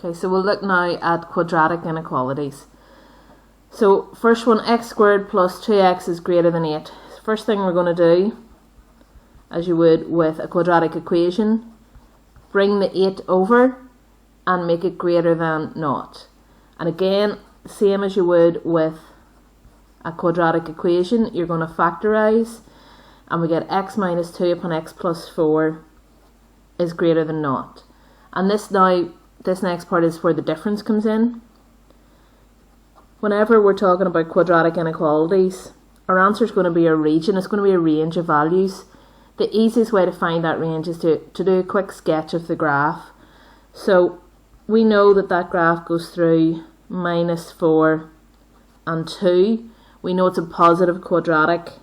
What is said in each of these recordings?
Okay, so we'll look now at quadratic inequalities. So first one, x squared plus 2x is greater than 8. First thing we're going to do, as you would with a quadratic equation, bring the 8 over and make it greater than 0. And again, same as you would with a quadratic equation, you're going to factorize, and we get x minus 2 upon x plus 4 is greater than 0. And this next part is where the difference comes in. Whenever we're talking about quadratic inequalities, our answer is going to be a region. It's going to be a range of values. The easiest way to find that range is to do a quick sketch of the graph. So we know that that graph goes through minus 4 and 2. We know it's a positive quadratic,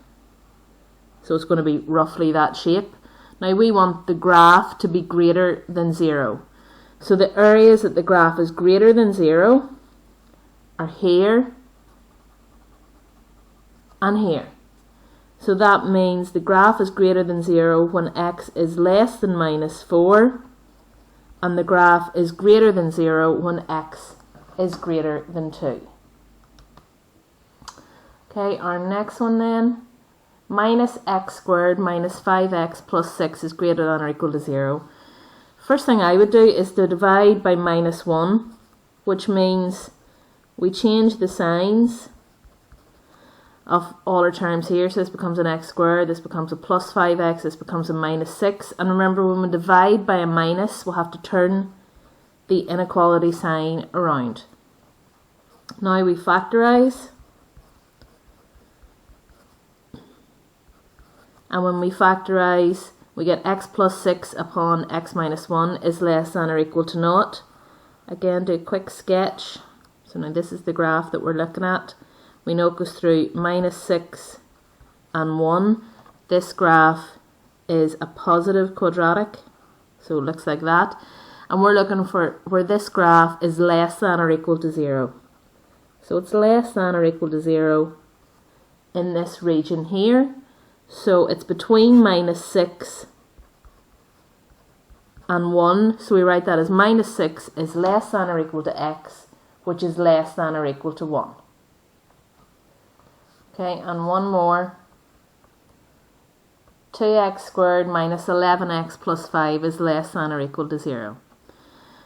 so it's going to be roughly that shape. Now we want the graph to be greater than 0. So the areas that the graph is greater than 0 are here and here. So that means the graph is greater than 0 when x is less than minus 4, and the graph is greater than 0 when x is greater than 2. Okay, our next one then, minus x squared minus 5x plus 6 is greater than or equal to 0. First thing I would do is to divide by minus 1, which means we change the signs of all our terms here. So this becomes an x squared, this becomes a plus 5x, this becomes a minus 6. And remember, when we divide by a minus, we'll have to turn the inequality sign around. Now we factorize. And when we factorize, we get x plus 6 upon x minus 1 is less than or equal to 0. Again, do a quick sketch. So now this is the graph that we're looking at. We know it goes through minus 6 and 1. This graph is a positive quadratic, so it looks like that. And we're looking for where this graph is less than or equal to 0. So it's less than or equal to 0 in this region here. So it's between minus 6 and 1. So we write that as minus 6 is less than or equal to x, which is less than or equal to 1. Okay, and one more. 2x squared minus 11x plus 5 is less than or equal to 0.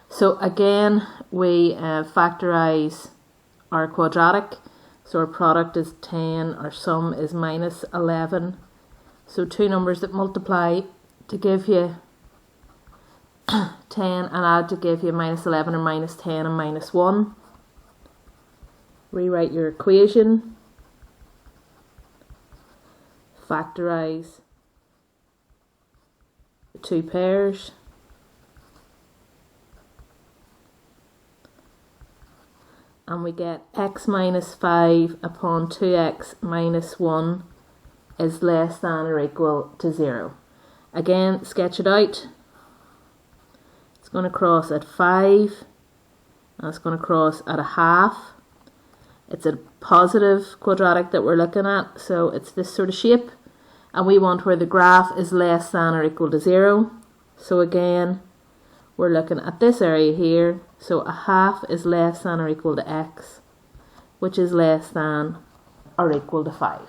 So again, we factorize our quadratic. So our product is 10, our sum is minus 11. So two numbers that multiply to give you 10 and add to give you minus 11 or minus 10 and minus 1. Rewrite your equation. Factorize the two pairs. And we get x minus 5 upon 2x minus 1 is less than or equal to 0. Again, sketch it out. It's going to cross at 5 and it's going to cross at a half. It's a positive quadratic that we're looking at, so it's this sort of shape. And we want where the graph is less than or equal to 0. So again, we're looking at this area here. So a half is less than or equal to x, which is less than or equal to 5.